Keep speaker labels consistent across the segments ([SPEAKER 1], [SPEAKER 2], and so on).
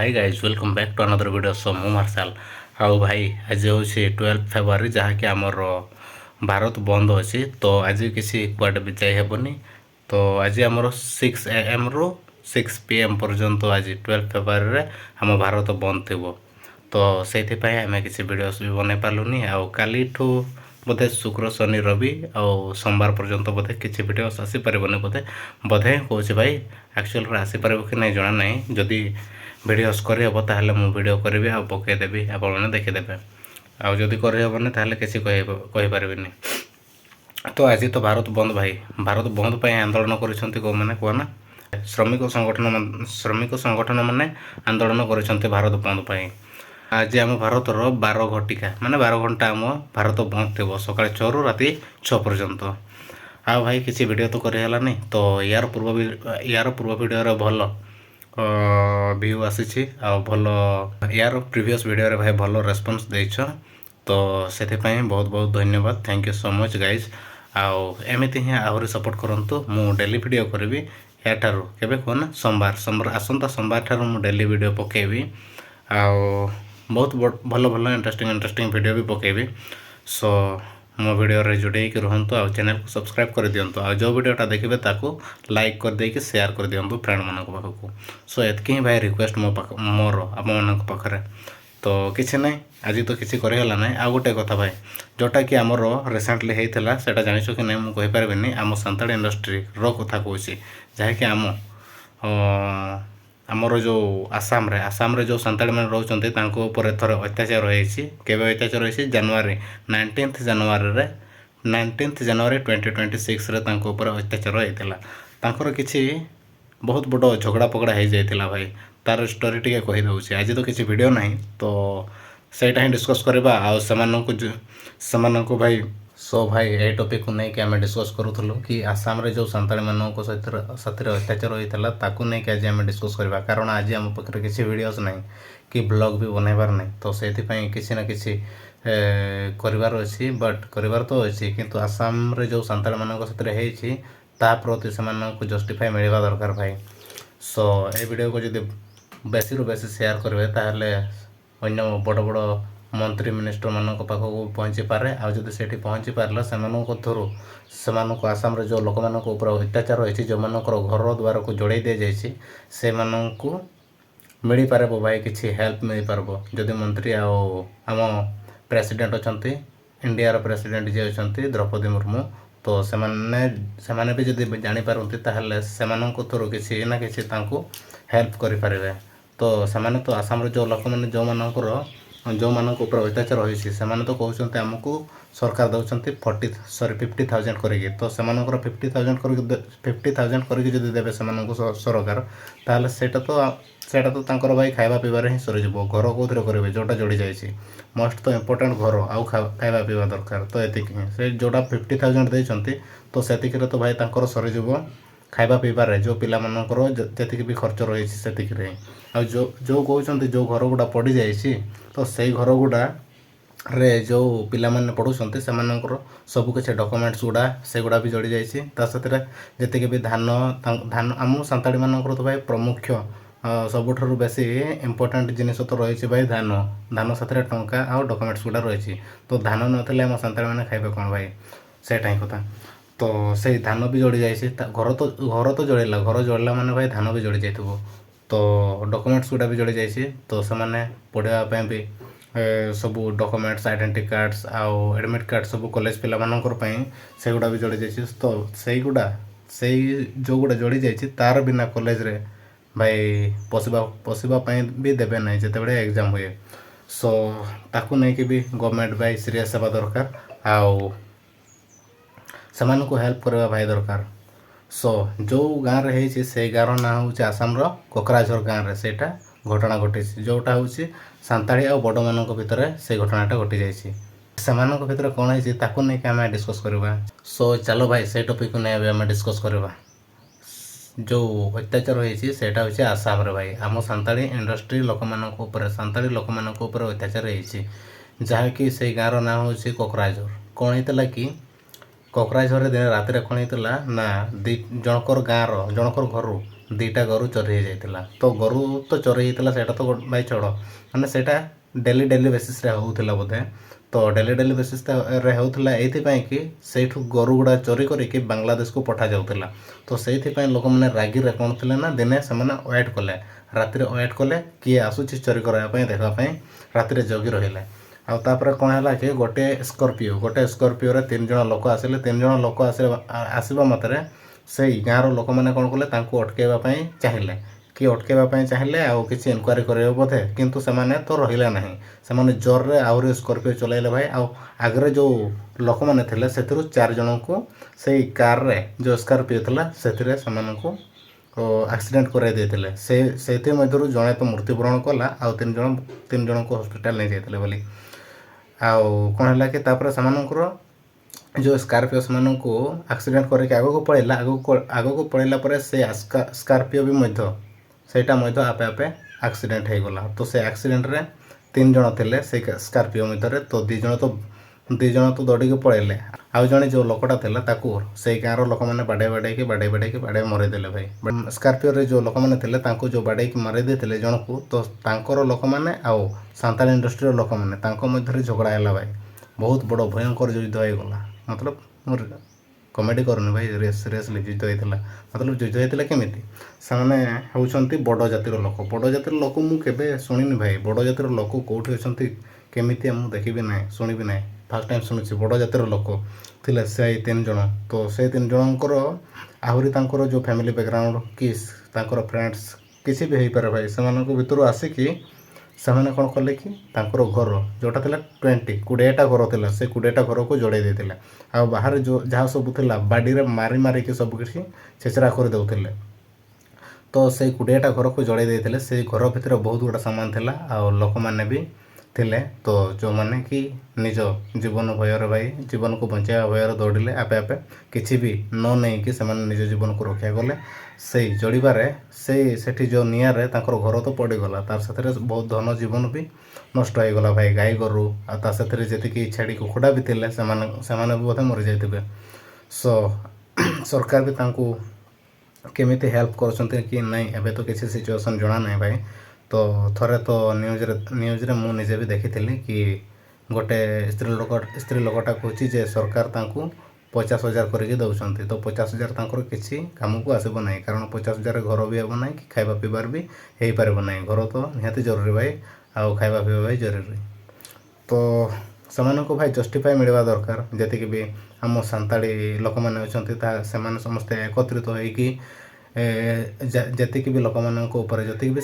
[SPEAKER 1] Hi guys welcome back to another video so मु मार्शाल आउ भाई आज हूँ 12 फेब्रुआरी जहाँकि आमर भारत बंद अच्छी तो आज किसी कुआडे भी जाई हेबनी तो आज आमर 6 AM रु 6 PM पर्यंत आज 12 फेब्रुआरी रे आम भारत बंद थी तो से आम किसी वीडियोस भी बन पार्लुनि आउ काली बोधे शुक्र शनि रवि आउ सोमवार पर्यंत बोधे किसी वीडियोस आसीपर बोधे बोधे कौच भाई एक्चुअल आसीपर कि नहीं जना ना जदि वीडियोस करहब ताहले मु वीडियो करी आ पकईदेवी आपने देखीदे आउ जदि करहबनी ताहले किसी कहीपरिनी तो आज तो भारत बंद भाई भारत बंद पर आंदोलन करें कहना श्रमिक संगठन माने आंदोलन कर भारत बंद पर आज आम भारतर 12 घटिका माने 12 घंटा आम भारत बंद थी सका 6 रु राति 6 पर्यंत आ भाई किसी वीडियो तो करहलानी तो यार पूर्व वीडियो भल व्यू आसी भल यार प्रीवियस वीडियो भाई भल रेस्पॉन्स देछ तो से बहुत बहुत धन्यवाद thank you so much guys आमती ही आहरी सपोर्ट करूँ मु डेली वीडियो करी याठार केबे कहना सोमवार आसंता सोमवार ठार मु डेली वीडियो पकेबी बहुत भल भल इंटरेस्टिंग वीडियो भी पकेबी सो मो वीडियो रे जोड़े रुहतु आ चैनल को सब्सक्राइब कर दिंतु आ जो वीडियोटा देखिए ताको लाइक कर देके शेयर कर दिंतु फ्रेंड मान पाखक सो एतकी ही भाई रिक्वेस्ट मोर आप पाखे तो किसी ना आज तो किसी करहला ना आ गोटे कथा भाई जोटा कि आमर रिसेंटली होता से जानिछ कि नहीं मुझे कहीपरि आम सान्ताड़ी इंडस्ट्री रो कथा कहूँ जहाँकि आमर जो आसाम रे जो सान्ताड़ी मैंने रोचते थर अत्याचार होती केवे अत्याचार होती जनवरी 19 जनवरी 2026 रे अत्याचार होता किसी बहुत बड़ झगड़ा पगड़ा हो जाता भाई तार स्टोरी टी कहीदे आज तो किसी वीडियो ना तो सहीटा ही डिस्कस करवा भाई सो भाई ये टॉपिक को लेकिन आम डिस्कस करूँ कि आसाम रे जो सान्ताड़ी मानक साथी अत्याचार होता नहीं कि आज आम डिस्कस करवा कारण आज आम पाखे किसी वीडियोस ना कि ब्लॉग भी बनइबार ना तो से किसी ना किसी करार अच्छी बट करार तो अच्छी किंतु आसाम रे जो सान्ताड़ी मानक साथी प्रति से जस्टिफाई मिलवा दरकार भाई सो ये वीडियो को जब बेसी रु बेसी शेयर करेंगे ताहले अन्य बड़ बड़ मंत्री मिनिस्टर मान पाखक पहुँची पारे आदि से पहुँची पारा से आसाम जो लोक मान अत्याचार होती जो मान घर द्वार को जोड़े दि जाए से मिल पार भाई किसी हेल्प मिल पार जदि मंत्री आम प्रेसिडेंट अच्छा इंडिया प्रेसिडेंट जी अच्छा द्रौपदी मुर्मू तो से भी जब जापारती ताहले से थ्रू किसी ना किसी हेल्प करें तो से तो आसाम जो लोक मैंने जो मानक अत्याचार होती से तो कहते आमको सरकार दौरान 50,000 करी तो से 50,000 करके देवे से सरकार ताहले सेटा तो तांकर भाई खाଇବା पीबार ही सरीज घर कौन करेंगे जोटा जोड़ी जाए मस्ट तो इम्पोर्टेंट घर आउ खाଇବା पीवा दरकार तो ये से जोटा 50,000 देते तो से तो भाई तांकर सरीज खाଇବା पीबार जो पिला जी भी खर्च रही से जो कहते जो घर गुड़ा पड़ जाए तो से घर गुड़ा रे जो पिला माने पढ़ुछंती से सब किसी डॉक्यूमेंट्स गुड़ा से गुड़ा भी जोड़ी जाती जी भी धान आम सान्ताड़ी मानकर तो भाई प्रमुख सबुठ बेसी इम्पोर्टेंट जिनिस तो रही भाई धान साथ टंका आ डॉक्यूमेंट्स गुड़ा रही तो धान नथिले आम सान्ताड़ी मैंने खाइबे कौन भाई सेटा ही कथा तो से धान भी जोड़ी जाए घर तो जोड़ला घर जोड़ला माने भाई धान भी जोड़ी जाइए तो डॉक्यूमेंट्स गुड़ा भी जोड़ी जाए तो से पढ़ाई भी सब डॉक्यूमेंट्स आइडेंटिटी कार्ड्स आउ एडमिट कार्ड सब कॉलेज पिला से गुड़ा भी जोड़ी जाए तो से गुड़ा से जो गुड़ा जोड़ी जाए तार बिना कॉलेज रे भाई पशिवाई भी देवे ना जिते एग्जाम हुए सो ताकू नहीं कि भी गवर्नमेंट भाई सीरियस हवा दरकार आउ को हेल्प करवा भाई दरकार सो जो गाँव में होती से गाँव ना हूँ आसाम कोकराझर गाँव में सेटा घटना घटी जोटा हूँ सान्ताड़ी आ बड़ मान भितर से घटनाटा घटी जाइए से भितर कौन है ताकू नहीं कि आम डिस्कस करवा सो चलो भाई से टॉपिक को नहीं आम डिस्कस करवा जो अत्याचार होती सेटा हूँ आसाम रे भाई आम सान्ताड़ी इंडस्ट्री लोक मान सान्ताड़ी लोक मान अत्याचार होती जहाँकि से गाँव ना हूँ कोकराझर कौन होता कि कोकराझर दिन रात कौन होता ना जनकर गाँव जनकर घर ଦୁଇଟା ଗୋରୁ ଚୋରି ହେଇଯାଇଥିଲା। ତ ଗୋରୁ ତ ଚୋରି ହେଇଥିଲା ସେଇଟା ତ ଭାଇ ଛଡ଼, ମାନେ ସେଇଟା ଡେଲି ବେସିସ୍ରେ ହେଉଥିଲା ବୋଧେ। ତ ଡେଲି ବେସିସ୍ରେ ହେଉଥିଲା ଏଇଥିପାଇଁ କି ସେଇଠୁ ଗୋରୁ ଗୁଡ଼ା ଚୋରି କରିକି ବାଂଲାଦେଶକୁ ପଠାଯାଉଥିଲା। ତ ସେଇଥିପାଇଁ ଲୋକମାନେ ରାଗିରେ କ'ଣ ଥିଲେ ନା ଦିନେ ସେମାନେ ୱେଟ୍ କଲେ, ରାତିରେ ୱେଟ୍ କଲେ କିଏ ଆସୁଛି ଚୋରି କରିବା ପାଇଁ ଦେଖିବା ପାଇଁ ରାତିରେ ଜଗି ରହିଲେ। ଆଉ ତାପରେ କ'ଣ ହେଲା କି ଗୋଟେ ସ୍କର୍ପିଓରେ 3 ଜଣ ଲୋକ ଆସିଲେ। 3 ଜଣ ଲୋକ ଆସିବା ମାତ୍ରେ ସେଇ ଗାଁର ଲୋକମାନେ କ'ଣ କଲେ, ତାଙ୍କୁ ଅଟକାଇବା ପାଇଁ ଚାହିଁଲେ। ଆଉ କିଛି ଇନକ୍ୱାରି କରିବେ ବୋଧେ, କିନ୍ତୁ ସେମାନେ ତ ରହିଲେ ନାହିଁ। ସେମାନେ ଜୋରରେ ଆହୁରି ସ୍କର୍ପିଓ ଚଲାଇଲେ ଭାଇ। ଆଉ ଆଗରେ ଯେଉଁ ଲୋକମାନେ ଥିଲେ ସେଥିରୁ 4 ଜଣଙ୍କୁ ସେଇ କାର୍ରେ ଯେଉଁ ସ୍କର୍ପିଓ ଥିଲା ସେଥିରେ ସେମାନଙ୍କୁ ଆକ୍ସିଡେଣ୍ଟ କରାଇ ଦେଇଥିଲେ। ସେଥିମଧ୍ୟରୁ ଜଣେ ତ ମୃତ୍ୟୁବରଣ କଲା, ଆଉ 3 ଜଣଙ୍କୁ ହସ୍ପିଟାଲ ନେଇଯାଇଥିଲେ ବୋଲି। ଆଉ କ'ଣ ହେଲା କି ତାପରେ ସେମାନଙ୍କର ଯେଉଁ ସ୍କର୍ପିଓ ସେମାନଙ୍କୁ ଆକ୍ସିଡେଣ୍ଟ କରିକି ଆଗକୁ ପଳେଇଲା ପରେ ସେ ସ୍କର୍ପିଓ ବି ମଧ୍ୟ ସେଇଟା ମଧ୍ୟ ଆପେ ଆପେ ଆକ୍ସିଡେଣ୍ଟ ହେଇଗଲା। ତ ସେ ଆକ୍ସିଡେଣ୍ଟରେ 3 ଜଣ ଥିଲେ ସେଇ ସ୍କର୍ପିଓ ମଧ୍ୟରେ। ତ 2 ଜଣ ତ ଦୌଡ଼ିକି ପଳେଇଲେ। ଆଉ ଜଣେ ଯେଉଁ ଲୋକଟା ଥିଲା ତାକୁ ସେଇ ଗାଁର ଲୋକମାନେ ବାଡ଼େଇକି ମରେଇଦେଲେ ଭାଇ। ସ୍କର୍ପିଓରେ ଯେଉଁ ଲୋକମାନେ ଥିଲେ ତାଙ୍କୁ ଯେଉଁ ବାଡ଼େଇକି ମାରି ଦେଇଥିଲେ ଜଣକୁ, ତ ତାଙ୍କର ଲୋକମାନେ ଆଉ ସାନ୍ତାଳ ଇଣ୍ଡଷ୍ଟ୍ରିର ଲୋକମାନେ ତାଙ୍କ ମଧ୍ୟରେ ଝଗଡ଼ା ହେଲା ଭାଇ। ବହୁତ ବଡ଼ ଭୟଙ୍କର ଯୁଦ୍ଧ ହେଇଗଲା। ମତଲବ ମୁଁ କମେଡ଼ି କରୁନି ଭାଇ, ସିରିୟସଲି ଯୁଦ୍ଧ ହେଇଥିଲା। ଯୁଦ୍ଧ ହେଇଥିଲା କେମିତି, ସେମାନେ ହେଉଛନ୍ତି ବଡ଼ ଜାତିର ଲୋକ। ବଡ଼ ଜାତିର ଲୋକ ମୁଁ କେବେ ଶୁଣିନି ଭାଇ। ବଡ଼ ଜାତିର ଲୋକ କେଉଁଠି ଅଛନ୍ତି କେମିତି ମୁଁ ଦେଖିବି ନାହିଁ, ଶୁଣିବି ନାହିଁ। ଫାର୍ଷ୍ଟ ଟାଇମ୍ ଶୁଣୁଛି ବଡ଼ ଜାତିର ଲୋକ ଥିଲେ ସେଇ 3 ଜଣ। ତ ସେଇ 3 ଜଣଙ୍କର ଆହୁରି ତାଙ୍କର ଯେଉଁ ଫ୍ୟାମିଲି ବ୍ୟାକଗ୍ରାଉଣ୍ଡ କି ତାଙ୍କର ଫ୍ରେଣ୍ଡସ୍ କିଛି ବି ହେଇପାରେ ଭାଇ। ସେମାନଙ୍କ ଭିତରୁ ଆସିକି ସେମାନେ କ'ଣ କଲେ କି ତାଙ୍କର ଘର ଯେଉଁଟା ଥିଲା 20ଟା ଘର ଥିଲା, ସେ 20ଟା ଘରକୁ ଯୋଡ଼େଇ ଦେଇଥିଲେ। ଆଉ ବାହାରେ ଯାହା ସବୁ ଥିଲା ବାଡ଼ିରେ ମାରିକି ସବୁ କିଛି ଛେଚରା କରିଦେଉଥିଲେ। ତ ସେଇ 20ଟା ଘରକୁ ଯୋଡ଼େଇ ଦେଇଥିଲେ। ସେଇ ଘର ଭିତରେ ବହୁତ ଗୁଡ଼ା ସାମାନ ଥିଲା, ଆଉ ଲୋକମାନେ ବି ଥିଲେ। ତ ଯେଉଁମାନେ କି ନିଜ ଜୀବନକୁ ବଞ୍ଚାଇବା ଭୟରେ ଦୌଡ଼ିଲେ, ଆପେ କିଛି ବି ନ ନେଇକି ସେମାନେ ନିଜ ଜୀବନକୁ ରକ୍ଷା କଲେ। ସେଇ ଜଳିବାରେ ସେଠି ଯେଉଁ ନିଆଁରେ ତାଙ୍କର ଘର ତ ପଡ଼ିଗଲା, ତାର ସେଥିରେ ବହୁତ ଧନ ଜୀବନ ବି ନଷ୍ଟ ହେଇଗଲା ଭାଇ। ଗାଈ ଗୋରୁ ଆଉ ତା ସେଥିରେ ଯେତିକି ଛେଳି କୁକୁଡ଼ା ବି ଥିଲେ ସେମାନେ ବି ବୋଧେ ମରିଯାଇଥିବେ। ସରକାର ବି ତାଙ୍କୁ କେମିତି ହେଲ୍ପ କରୁଛନ୍ତି କି ନାହିଁ ଏବେ ତ କିଛି ସିଚୁଏସନ୍ ଜଣା ନାହିଁ ଭାଇ। ତ ଥରେ ତ ନ୍ୟୁଜ୍ରେ ମୁଁ ନିଜେ ବି ଦେଖିଥିଲି କି ଗୋଟେ ସ୍ତ୍ରୀ ଲୋକଟା କହୁଛି ଯେ ସରକାର ତାଙ୍କୁ 50,000 କରିକି ଦେଉଛନ୍ତି। ତ 50,000 ତାଙ୍କର କିଛି କାମକୁ ଆସିବ ନାହିଁ, କାରଣ 50,000ରେ ଘର ବି ହେବ ନାହିଁ କି ଖାଇବା ପିଇବାର ବି ହେଇପାରିବ ନାହିଁ। ଘର ତ ନିହାତି ଜରୁରୀ ଭାଇ, ଆଉ ଖାଇବା ପିଇବା ଭାଇ ଜରୁରୀ। ତ ସେମାନଙ୍କୁ ଭାଇ ଜଷ୍ଟିଫାଏ ମିଳିବା ଦରକାର। ଯେତିକି ବି ଆମ ସାନ୍ତାଳୀ ଲୋକମାନେ ଅଛନ୍ତି ସେମାନେ ସମସ୍ତେ ଏକତ୍ରିତ ହୋଇକି ଯେତିକି ବି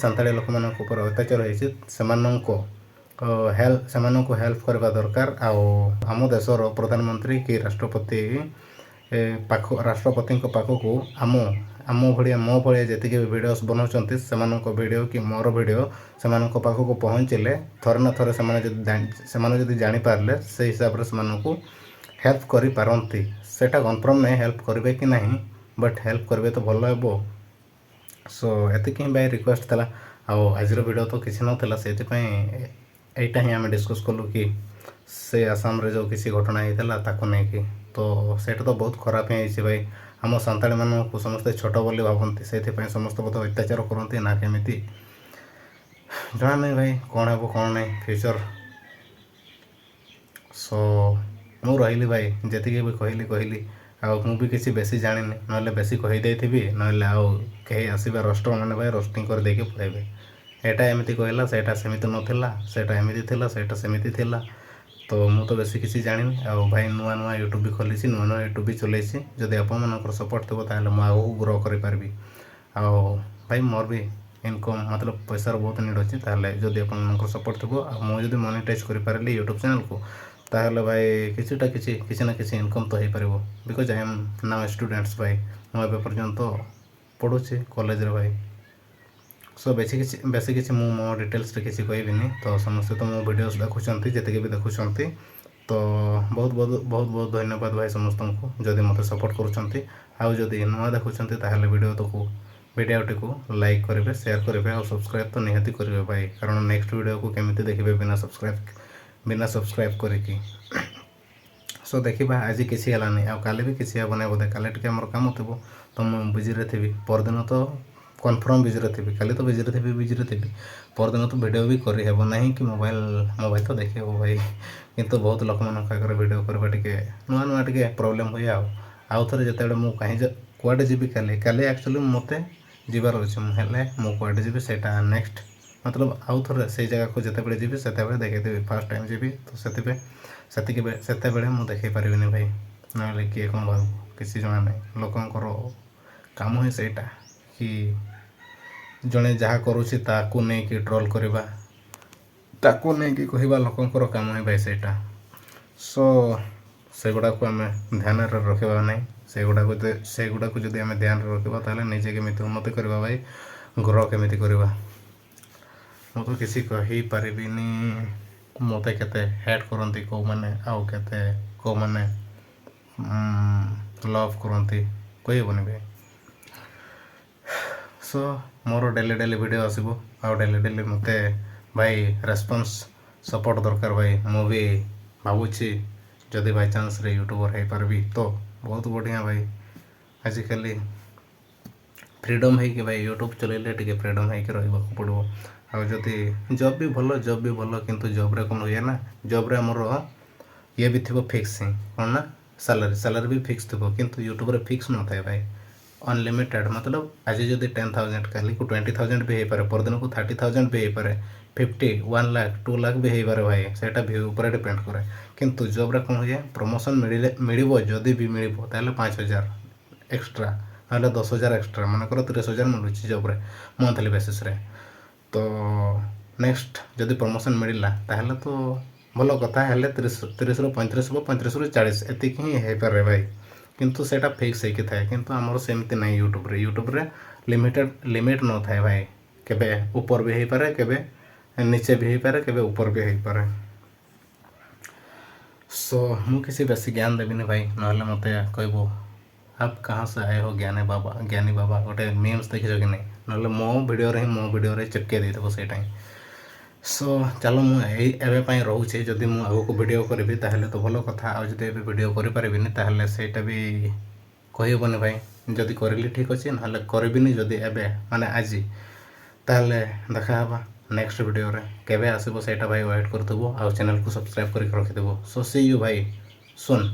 [SPEAKER 1] ସାନ୍ତାଳୀ ଲୋକମାନଙ୍କ ଉପରେ ଅତ୍ୟାଚାର ହେଇଛି ସେମାନଙ୍କୁ ହେଲ୍ପ କରିବା ଦରକାର। ଆଉ ଆମ ଦେଶର ପ୍ରଧାନମନ୍ତ୍ରୀ କି ରାଷ୍ଟ୍ରପତିଙ୍କ ପାଖକୁ ମୋ ଭଳିଆ ଯେତିକି ବି ଭିଡ଼ିଓସ୍ ବନାଉଛନ୍ତି ସେମାନଙ୍କ ଭିଡ଼ିଓ କି ମୋର ଭିଡ଼ିଓ ସେମାନଙ୍କ ପାଖକୁ ପହଞ୍ଚିଲେ ଥରେ ନା ଥରେ ସେମାନେ ଯଦି ଜାଣିପାରିଲେ ସେଇ ହିସାବରେ ସେମାନଙ୍କୁ ହେଲ୍ପ କରିପାରନ୍ତି। ସେଇଟା କନଫର୍ମ ନାହିଁ ହେଲ୍ପ କରିବେ କି ନାହିଁ, ବଟ୍ ହେଲ୍ପ କରିବେ ତ ଭଲ ହେବ। ଏତିକି ହିଁ ଭାଇ ରିକ୍ୱେଷ୍ଟ ଥିଲା। ଆଉ ଆଜିର ଭିଡ଼ିଓ ତ କିଛି ନଥିଲା, ସେଇଥିପାଇଁ ଏଇଟା ହିଁ ଆମେ ଡିସ୍କସ୍ କଲୁ କି ସେ ଆସାମରେ ଯେଉଁ କିଛି ଘଟଣା ହେଇଥିଲା ତାକୁ ନେଇକି। ତ ସେଇଟା ତ ବହୁତ ଖରାପ ହିଁ ହେଇଛି ଭାଇ। ଆମ ସାନ୍ତାଳୀମାନଙ୍କୁ ସମସ୍ତେ ଛୋଟ ବୋଲି ଭାବନ୍ତି, ସେଇଥିପାଇଁ ସମସ୍ତେ ବୋଧେ ଅତ୍ୟାଚାର କରନ୍ତି ନା କେମିତି ଜଣା ନାହିଁ ଭାଇ। କ'ଣ ହେବ କ'ଣ ନାହିଁ ଫ୍ୟୁଚର୍। ମୁଁ ରହିଲି ଭାଇ, ଯେତିକି ବି କହିଲି। ଆଉ ମୁଁ ବି କିଛି ବେଶୀ ଜାଣିନି, ନହେଲେ ବେଶୀ କହିଦେଇଥିବି, ନହେଲେ ଆଉ କେହି ଆସିବା ରୋଷ୍ଟର୍ମାନେ ଭାଇ ରୋଷ୍ଟିଂ କରିଦେଇକି ପଳାଇବେ। ଏଇଟା ଏମିତି କହିଲା, ସେଇଟା ସେମିତି ନଥିଲା, ସେଇଟା ଏମିତି ଥିଲା, ସେଇଟା ସେମିତି ଥିଲା। ତ ମୁଁ ତ ବେଶୀ କିଛି ଜାଣିନି। ଆଉ ଭାଇ ନୂଆ ୟୁଟ୍ୟୁବ୍ ବି ଖୋଲିଛି, ନୂଆ ୟୁଟ୍ୟୁବ୍ ବି ଚଲେଇଛି। ଯଦି ଆପଣମାନଙ୍କର ସପୋର୍ଟ ଥିବ ତାହେଲେ ମୁଁ ଆଗକୁ ଗ୍ରୋ କରିପାରିବି। ଆଉ ଭାଇ ମୋର ବି ଇନକମ୍ ମତଲବ ପଇସାର ବହୁତ ନିଡ୍ ଅଛି। ତାହେଲେ ଯଦି ଆପଣମାନଙ୍କର ସପୋର୍ଟ ଥିବ ଆଉ ମୁଁ ଯଦି ମନିଟାଇଜ୍ କରିପାରିଲି ୟୁଟ୍ୟୁବ୍ ଚ୍ୟାନେଲ୍କୁ, ତାହେଲେ ଭାଇ କିଛି ନା କିଛି ଇନକମ୍ ତ ହେଇପାରିବ। Because I M now students ଭାଇ। ମୁଁ ଏବେ ପର୍ଯ୍ୟନ୍ତ ପଢ଼ୁଛି କଲେଜରେ ଭାଇ। ବେଶୀ କିଛି ମୁଁ ମୋ ଡିଟେଲ୍ସରେ କିଛି କହିବିନି। ତ ସମସ୍ତେ ତ ମୋ ଭିଡ଼ିଓସ୍ ଦେଖୁଛନ୍ତି, ଯେତିକି ବି ଦେଖୁଛନ୍ତି, ତ ବହୁତ ଧନ୍ୟବାଦ ଭାଇ ସମସ୍ତଙ୍କୁ ଯଦି ମୋତେ ସପୋର୍ଟ କରୁଛନ୍ତି। ଆଉ ଯଦି ନୂଆ ଦେଖୁଛନ୍ତି ତାହେଲେ ଭିଡ଼ିଓଟିକୁ ଲାଇକ୍ କରିବେ, ସେୟାର କରିବେ, ଆଉ ସବସ୍କ୍ରାଇବ୍ ତ ନିହାତି କରିବେ ଭାଇ। କାରଣ ନେକ୍ସଟ ଭିଡ଼ିଓକୁ କେମିତି ଦେଖିବେ ବିନା ସବସ୍କ୍ରାଇବ୍ କରିକି। ଦେଖିବା ଆଜି କିଛି ହେଲାନି, ଆଉ କାଲି ବି କିଛି ହେବ ନାହିଁ ବୋଧେ। କାଲି ଟିକେ ଆମର କାମ ଥିବ ତ ମୁଁ ବିଜିରେ ଥିବି। ପରଦିନ ତ କନଫର୍ମ ବିଜିରେ ଥିବି, କାଲି ତ ବିଜିରେ ଥିବି, ପରଦିନ ତ ଭିଡ଼ିଓ ବି କରିହେବ ନାହିଁ କି ମୋବାଇଲ୍ ତ ଦେଖି ହେବ ଭାଇ। କିନ୍ତୁ ବହୁତ ଲୋକମାନଙ୍କ ଆଗରେ ଭିଡ଼ିଓ କରିବା ଟିକେ ନୂଆ ଟିକେ ପ୍ରୋବ୍ଲେମ୍ ହୁଏ। ଆଉ ଥରେ ଯେତେବେଳେ ମୁଁ କୁଆଡ଼େ ଯିବି କାଲି ଆକ୍ଚୁଆଲି ମୋତେ ଯିବାର ଅଛି, ହେଲେ ମୁଁ କୁଆଡ଼େ ଯିବି ସେଇଟା ନେକ୍ସଟ ମତଲବ ଆଉ ଥରେ ସେଇ ଜାଗାକୁ ଯେତେବେଳେ ଯିବି ସେତେବେଳେ ଦେଖେଇଦେବି। ଫାର୍ଷ୍ଟ ଟାଇମ୍ ଯିବି ତ ସେତେବେଳେ ମୁଁ ଦେଖେଇ ପାରିବିନି ଭାଇ, ନହେଲେ କିଏ କ'ଣ ଭାବିବ କିଛି ଜଣା ନାହିଁ। ଲୋକଙ୍କର କାମ ହିଁ ସେଇଟା କି ଜଣେ ଯାହା କରୁଛି ତାକୁ ନେଇକି ଟ୍ରୋଲ୍ କରିବା, ତାକୁ ନେଇକି କହିବା ଲୋକଙ୍କର କାମ ହିଁ ଭାଇ ସେଇଟା। ସୋ ସେଗୁଡ଼ାକୁ ଆମେ ଧ୍ୟାନରେ ରଖିବା ନାହିଁ। ସେଗୁଡ଼ାକୁ ଯଦି ଆମେ ଧ୍ୟାନରେ ରଖିବା ତାହେଲେ ନିଜେ କେମିତି ଉନ୍ନତି କରିବା ଭାଇ, ଗ୍ରୋ କେମିତି କରିବା। ମୁଁ ତ କିଛି କହିପାରିବିନି। ମୋତେ କେତେ ହେଟ୍ କରନ୍ତି କେଉଁମାନେ, ଆଉ କେଉଁମାନେ ଲଭ୍ କରନ୍ତି କହିହେବନି ଭାଇ। ସୋ ମୋର ଡେଲି ଭିଡ଼ିଓ ଆସିବ, ଆଉ ଡେଲି ମୋତେ ଭାଇ ରେସ୍ପନ୍ସ ସପୋର୍ଟ ଦରକାର ଭାଇ। ମୁଁ ବି ଭାବୁଛି ଯଦି ବାଇଚାନ୍ସରେ ୟୁଟ୍ୟୁବର୍ ହେଇପାରିବି ତ ବହୁତ ବଢ଼ିଆ ଭାଇ। ଆଜିକାଲି ଫ୍ରିଡ଼ମ୍ ହେଇକି ଭାଇ ୟୁଟ୍ୟୁବ୍ ଚଲେଇଲେ ଟିକେ ଫ୍ରିଡ଼ମ୍ ହେଇକି ରହିବାକୁ ପଡ଼ିବ। ଆଉ ଯଦି ଜବ୍ ବି ଭଲ, କିନ୍ତୁ ଜବ୍ରେ କ'ଣ ହୁଏ ନା, ଜବ୍ରେ ଆମର ଇଏ ବି ଥିବ ଫିକ୍ସ ହିଁ, କ'ଣ ନା ସାଲାରୀ ବି ଫିକ୍ସ ଥିବ, କିନ୍ତୁ ୟୁଟ୍ୟୁବରେ ଫିକ୍ସ ନଥାଏ ଭାଇ। ଅନଲିମିଟେଡ଼ ମତଲବ ଆଜି ଯଦି 10,000 କାଲିକୁ 20,000 ବି ହେଇପାରେ, ପରଦିନକୁ 30,000 ବି ହେଇପାରେ, 50, 1 ଲାଖ 2 ଲାଖ ବି ହେଇପାରେ ଭାଇ, ସେଇଟା ଭ୍ୟୁ ଉପରେ ଡିପେଣ୍ଡ କରେ। କିନ୍ତୁ ଜବ୍ରେ କ'ଣ ହୁଏ, ପ୍ରମୋସନ୍ ମିଳିବ, ଯଦି ବି ମିଳିବ ତାହେଲେ 5,000 ଏକ୍ସଟ୍ରା, ନହେଲେ 10,000 ଏକ୍ସଟ୍ରା। ମନେକର 30,000 ମିଳୁଛି ଜବ୍ରେ ମନ୍ଥଲି ବେସିସ୍ରେ, ତ ନେକ୍ସଟ ଯଦି ପ୍ରମୋସନ୍ ମିଳିଲା ତାହେଲେ ତ ଭଲ କଥା, ହେଲେ 30ରୁ 35 ହେବ, 35ରୁ 40 ଏତିକି ହିଁ ହେଇପାରେ ଭାଇ। କିନ୍ତୁ ସେଇଟା ଫିକ୍ସ ହେଇକି ଥାଏ, କିନ୍ତୁ ଆମର ସେମିତି ନାହିଁ ୟୁଟ୍ୟୁବରେ ଲିମିଟ୍ ନଥାଏ ଭାଇ। କେବେ ଉପର ବି ହେଇପାରେ, କେବେ ନିଚେ ବି ହେଇପାରେ, କେବେ ଉପର ବି ହେଇପାରେ। ସୋ ମୁଁ କିଛି ବେଶୀ ଜ୍ଞାନ ଦେବିନି ଭାଇ, ନହେଲେ ମୋତେ କହିବ आप कहाँ से आए हो ଜ୍ଞାନୀ ବାବା ଗୋଟେ ମିମ୍ସ ଦେଖିଛ କି ନାହିଁ, ନହେଲେ ମୋ ଭିଡ଼ିଓରେ ଚିପକେଇ ଦେଇଥିବ ସେଇଟା ହିଁ। ସୋ ଚାଲ ମୁଁ ଏବେ ପାଇଁ ରହୁଛି। ଯଦି ମୁଁ ଆଗକୁ ଭିଡ଼ିଓ କରିବି ତାହେଲେ ତ ଭଲ କଥା, ଆଉ ଯଦି ଏବେ ଭିଡ଼ିଓ କରିପାରିବିନି ତାହେଲେ ସେଇଟା ବି କହିହେବନି ଭାଇ। ଯଦି କରିଲି ଠିକ୍ ଅଛି, ନହେଲେ କରିବିନି ଯଦି ଏବେ ମାନେ ଆଜି, ତାହେଲେ ଦେଖା ହେବା ନେକ୍ସଟ ଭିଡ଼ିଓରେ। କେବେ ଆସିବ ସେଇଟା ଭାଇ ୱେଟ୍ କରୁଥିବ, ଆଉ ଚ୍ୟାନେଲକୁ ସବସ୍କ୍ରାଇବ୍ କରିକି ରଖିଦେବ। ସୋ ସି ୟୁ ଭାଇ ସୁନ୍।